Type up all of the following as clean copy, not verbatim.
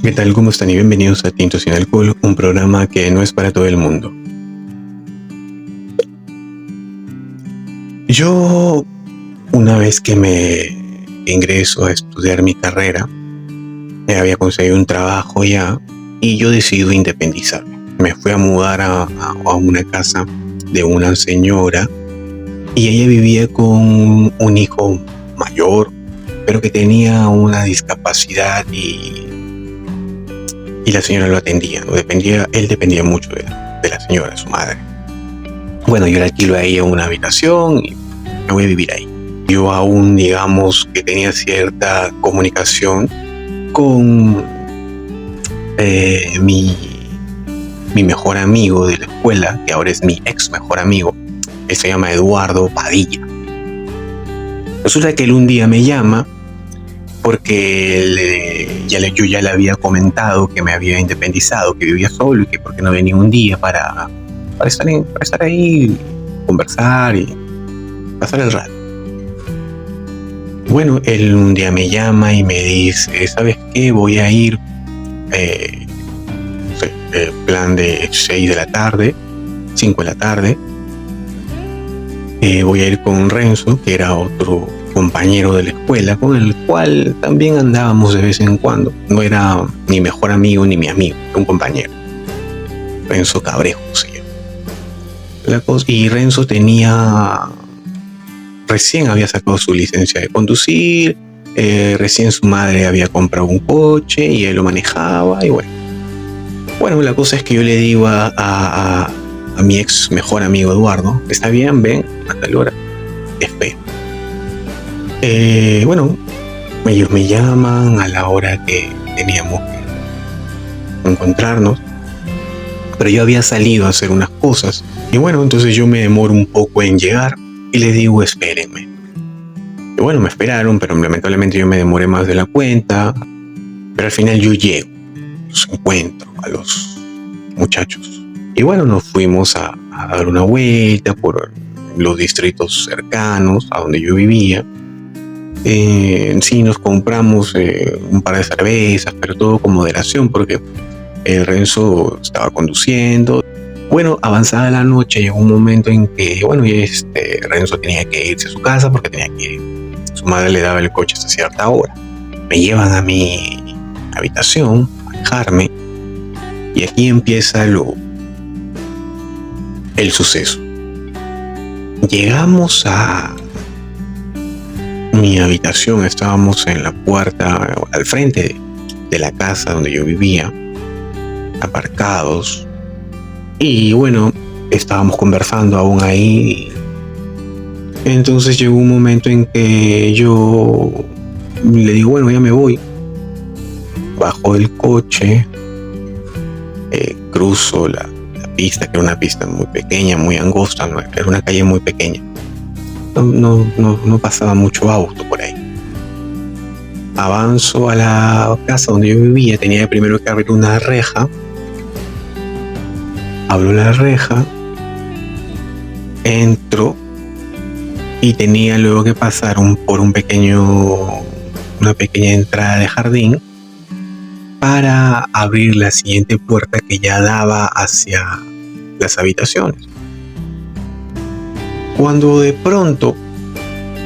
¿Qué tal? ¿Cómo están? Y bienvenidos a Tinto Sin Alcohol, un programa que no es para todo el mundo. Yo, una vez que me ingreso a estudiar mi carrera, había conseguido un trabajo ya y yo decidí independizarme. Me fui a mudar a una casa de una señora y ella vivía con un hijo mayor, pero que tenía una discapacidad y la señora lo atendía, ¿no? Él dependía mucho de la señora, su madre. Bueno, yo le alquilo a ella una habitación y me voy a vivir ahí. Yo aún, digamos, que tenía cierta comunicación con mi mejor amigo de la escuela, que ahora es mi ex mejor amigo. Él se llama Eduardo Padilla. Resulta que él un día me llama porque yo ya le había comentado que me había independizado, que vivía solo y que por qué no venía un día para estar ahí, conversar y pasar el rato. Bueno, él un día me llama y me dice, ¿sabes qué? Voy a ir, plan de 6 de la tarde, 5 de la tarde. Voy a ir con Renzo, que era otro compañero de la escuela, con el cual también andábamos de vez en cuando. No era mi mejor amigo ni mi amigo, era un compañero. Renzo Cabrejo se llama. Y Renzo recién había sacado su licencia de conducir, recién su madre había comprado un coche y él lo manejaba y bueno, la cosa es que yo le digo a mi ex mejor amigo Eduardo, está bien, ven a tal hora, espero. Bueno, ellos me llaman a la hora que teníamos que encontrarnos, pero yo había salido a hacer unas cosas y bueno, entonces yo me demoro un poco en llegar y les digo, espérenme. Y bueno, me esperaron, pero lamentablemente yo me demoré más de la cuenta, pero al final yo llego, los encuentro a los muchachos y bueno, nos fuimos a dar una vuelta por los distritos cercanos a donde yo vivía. Sí, nos compramos un par de cervezas, pero todo con moderación porque Renzo estaba conduciendo. Bueno, avanzada la noche llegó un momento en que, bueno, Renzo tenía que irse a su casa porque su madre le daba el coche hasta cierta hora. Me llevan a mi habitación a dejarme y aquí empieza el suceso. Llegamos a mi habitación, estábamos en la puerta al frente de la casa donde yo vivía, aparcados, y bueno, estábamos conversando aún ahí. Entonces llegó un momento en que yo le digo, bueno, ya me voy. Bajo del coche, cruzo la pista, que era una pista muy pequeña, muy angosta, ¿no? Era una calle muy pequeña. No pasaba mucho auto por ahí. Avanzo a la casa donde yo vivía, tenía primero que abrir una reja. Abro la reja, entro y tenía luego que pasar por una pequeña entrada de jardín para abrir la siguiente puerta que ya daba hacia las habitaciones. Cuando de pronto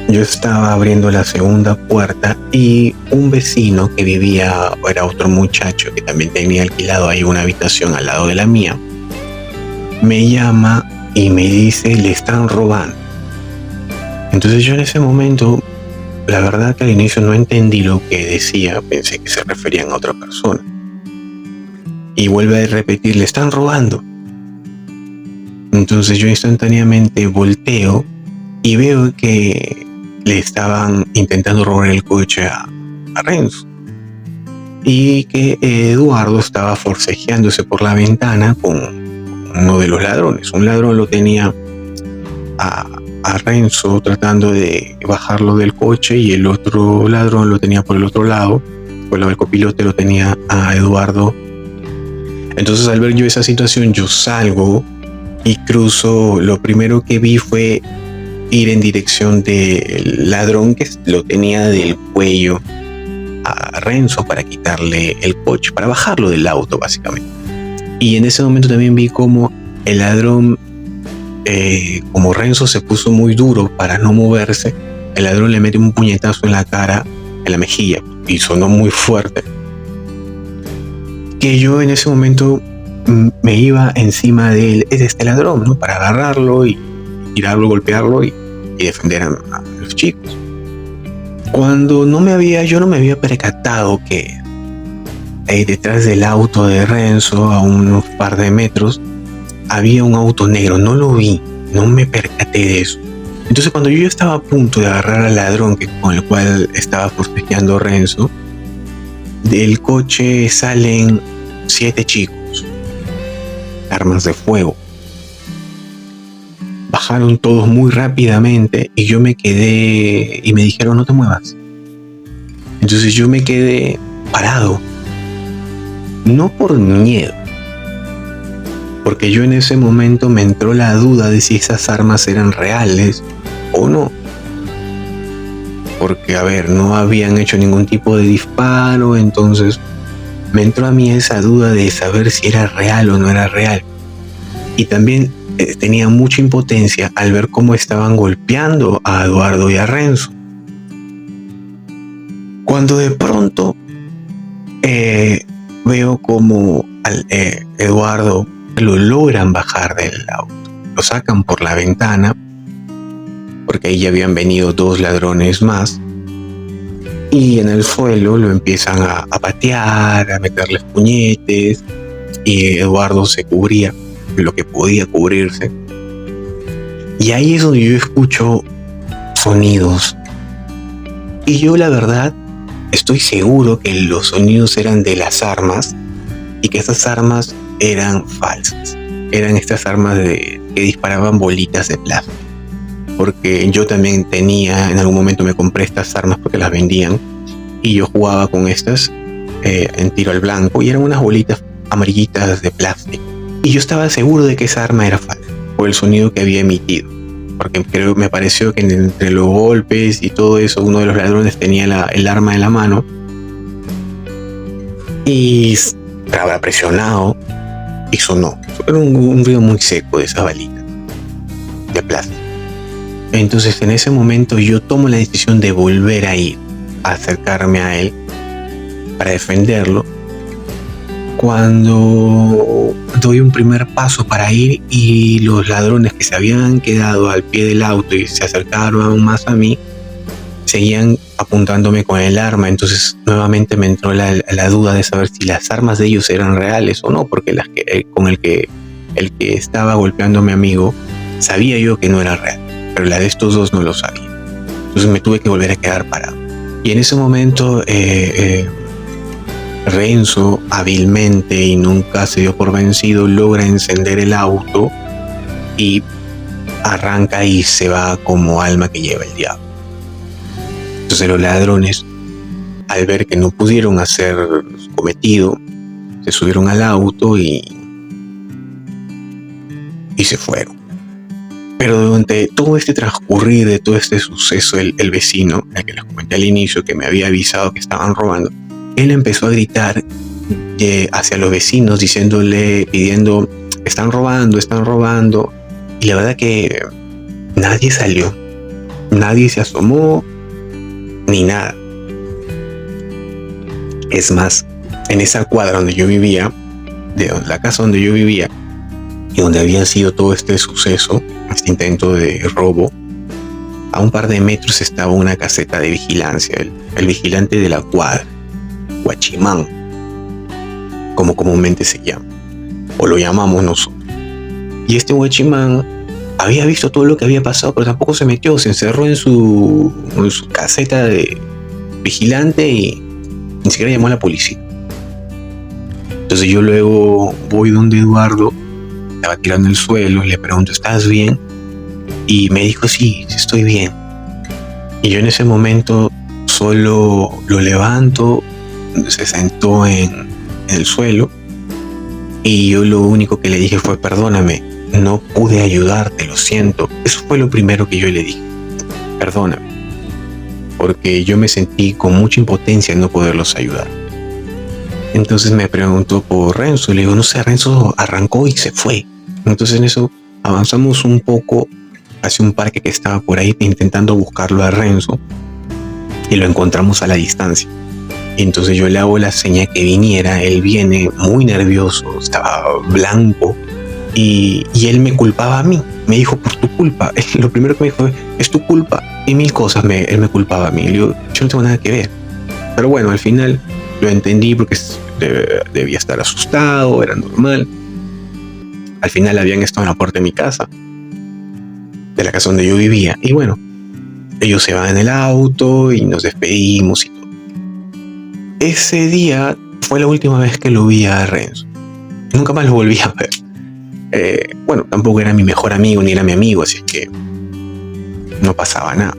yo estaba abriendo la segunda puerta y un vecino que vivía, era otro muchacho que también tenía alquilado ahí una habitación al lado de la mía, me llama y me dice, le están robando. Entonces yo en ese momento, la verdad que al inicio no entendí lo que decía, pensé que se referían a otra persona. Y vuelve a repetir, le están robando. Entonces yo instantáneamente volteo y veo que le estaban intentando robar el coche a Renzo. Y que Eduardo estaba forcejeándose por la ventana con uno de los ladrones. Un ladrón lo tenía a Renzo tratando de bajarlo del coche y el otro ladrón lo tenía por el otro lado. Por el copiloto lo tenía a Eduardo. Entonces al ver yo esa situación, yo salgo y cruzo. Lo primero que vi fue ir en dirección del ladrón que lo tenía del cuello a Renzo para quitarle el coche, para bajarlo del auto básicamente. Y en ese momento también vi como el ladrón, como Renzo se puso muy duro para no moverse, el ladrón le mete un puñetazo en la cara, en la mejilla, y sonó muy fuerte. Que yo en ese momento me iba encima de este ladrón, ¿no? Para agarrarlo y tirarlo, golpearlo y defender a los chicos. Cuando yo no me había percatado que detrás del auto de Renzo, a unos par de metros, había un auto negro. No lo vi, no me percaté de eso. Entonces cuando yo estaba a punto de agarrar al ladrón con el cual estaba forcejeando Renzo, del coche salen 7 chicos, armas de fuego. Bajaron todos muy rápidamente y yo me quedé y me dijeron no te muevas. Entonces yo me quedé parado, no por miedo, porque yo en ese momento me entró la duda de si esas armas eran reales o no. Porque, a ver, no habían hecho ningún tipo de disparo, entonces me entró a mí esa duda de saber si era real o no era real. Y también tenía mucha impotencia al ver cómo estaban golpeando a Eduardo y a Renzo. Cuando de pronto veo como al Eduardo lo logran bajar del auto, lo sacan por la ventana, porque ahí ya habían venido 2 ladrones más, y en el suelo lo empiezan a patear, a meterles puñetes, y Eduardo se cubría lo que podía cubrirse. Y ahí es donde yo escucho sonidos, y yo la verdad estoy seguro que los sonidos eran de las armas y que esas armas eran falsas. Eran estas armas que disparaban bolitas de plástico. Porque yo también en algún momento me compré estas armas porque las vendían y yo jugaba con estas en tiro al blanco y eran unas bolitas amarillitas de plástico. Y yo estaba seguro de que esa arma era falsa por el sonido que había emitido. Porque me pareció que entre los golpes y todo eso, uno de los ladrones tenía el arma en la mano y estaba presionado y sonó. Era un ruido muy seco de esas balitas de plástico. Entonces en ese momento yo tomo la decisión de volver a ir, a acercarme a él para defenderlo. Cuando doy un primer paso para ir y los ladrones que se habían quedado al pie del auto y se acercaron aún más a mí, seguían apuntándome con el arma. Entonces nuevamente me entró la duda de saber si las armas de ellos eran reales o no, porque el que estaba golpeando a mi amigo sabía yo que no era real, pero la de estos dos no lo sabía. Entonces me tuve que volver a quedar parado. Y en ese momento Renzo, hábilmente y nunca se dio por vencido, logra encender el auto y arranca y se va como alma que lleva el diablo. Entonces los ladrones, al ver que no pudieron hacer su cometido, se subieron al auto y se fueron. Pero durante todo este transcurrir de todo este suceso, el vecino, el que les comenté al inicio, que me había avisado que estaban robando, él empezó a gritar hacia los vecinos pidiendo, están robando. Y la verdad que nadie salió, nadie se asomó, ni nada. Es más, en esa cuadra donde yo vivía, la casa donde yo vivía, y donde había sido todo este suceso, este intento de robo, a un par de metros estaba una caseta de vigilancia, el vigilante de la cuadra, Guachimán, como comúnmente se llama, o lo llamamos nosotros. Y este Guachimán había visto todo lo que había pasado, pero tampoco se metió, se encerró en su caseta de vigilante y ni siquiera llamó a la policía. Entonces yo luego voy donde Eduardo, estaba tirado en el suelo, le pregunto, ¿estás bien? Y me dijo, sí, estoy bien. Y yo en ese momento solo lo levanto, se sentó en el suelo y yo lo único que le dije fue, perdóname, no pude ayudarte, lo siento. Eso fue lo primero que yo le dije, perdóname. porque yo me sentí con mucha impotencia en no poderlos ayudar. Entonces me preguntó por Renzo, y le digo, no sé, Renzo arrancó y se fue. Entonces en eso avanzamos un poco hacia un parque que estaba por ahí intentando buscarlo a Renzo y lo encontramos a la distancia. Y entonces yo le hago la seña que viniera, él viene muy nervioso, estaba blanco y él me culpaba a mí. Me dijo, por tu culpa. Lo primero que me dijo es tu culpa, y mil cosas él me culpaba a mí. Le digo, yo no tengo nada que ver. Pero bueno, al final lo entendí porque debía estar asustado, era normal. Al final habían estado en la puerta de mi casa, de la casa donde yo vivía. Y bueno, ellos se van en el auto y nos despedimos y todo. Ese día fue la última vez que lo vi a Renzo. Nunca más lo volví a ver. Bueno, tampoco era mi mejor amigo ni era mi amigo, así que no pasaba nada.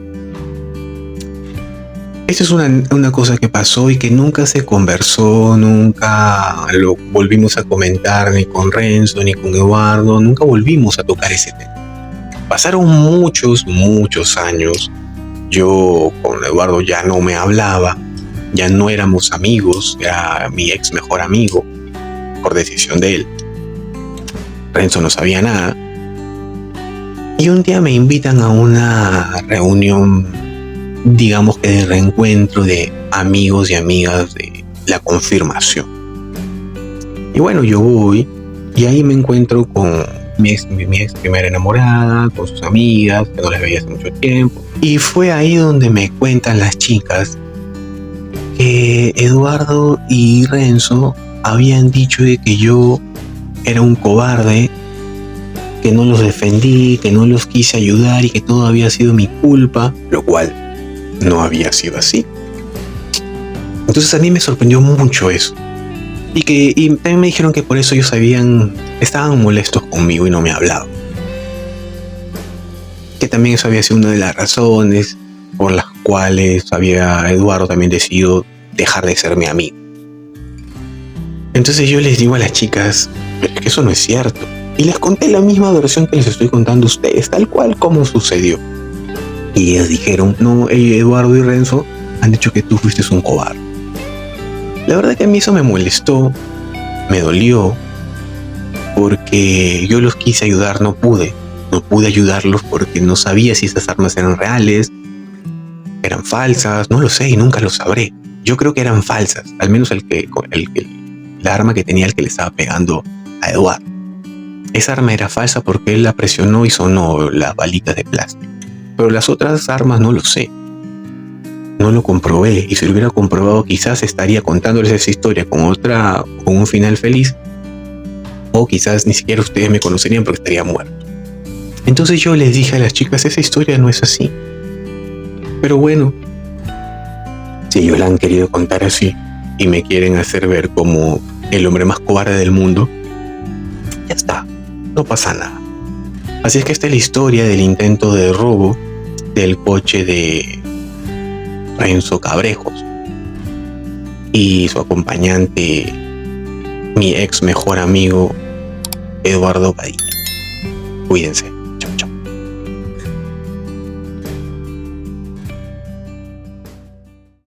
Esa es una cosa que pasó y que nunca se conversó, nunca lo volvimos a comentar ni con Renzo ni con Eduardo, nunca volvimos a tocar ese tema. Pasaron muchos años. Yo con Eduardo ya no me hablaba, ya no éramos amigos, era mi ex mejor amigo, por decisión de él. Renzo no sabía nada. Y un día me invitan a una reunión, digamos que de reencuentro de amigos y amigas de la confirmación. Y bueno, yo voy y ahí me encuentro con mi ex primera enamorada, con sus amigas, que no las veía hace mucho tiempo. Y fue ahí donde me cuentan las chicas que Eduardo y Renzo habían dicho de que yo era un cobarde, que no los defendí, que no los quise ayudar y que todo había sido mi culpa, lo cual no había sido así. Entonces a mí me sorprendió mucho eso. Y también me dijeron que por eso ellos estaban molestos conmigo y no me hablaban. Que también eso había sido una de las razones por las cuales Eduardo también decidió dejar de ser mi amigo. Entonces yo les digo a las chicas, pero es que eso no es cierto. Y les conté la misma versión que les estoy contando a ustedes, tal cual como sucedió. Y ellas dijeron, no, Eduardo y Renzo han dicho que tú fuiste un cobarde. La verdad que a mí eso me molestó, me dolió, porque yo los quise ayudar, no pude ayudarlos porque no sabía si esas armas eran reales, eran falsas, no lo sé y nunca lo sabré. Yo creo que eran falsas, al menos la arma que tenía el que le estaba pegando a Eduardo. Esa arma era falsa porque él la presionó y sonó las balitas de plástico. Pero las otras armas no lo sé. No lo comprobé, y si lo hubiera comprobado quizás estaría contándoles esa historia con un final feliz, o quizás ni siquiera ustedes me conocerían porque estaría muerto. Entonces yo les dije a las chicas, esa historia no es así. Pero bueno, si ellos la han querido contar así y me quieren hacer ver como el hombre más cobarde del mundo, ya está, no pasa nada. Así es que esta es la historia del intento de robo del coche de Renzo Cabrejos y su acompañante, mi ex mejor amigo Eduardo Padilla. Cuídense.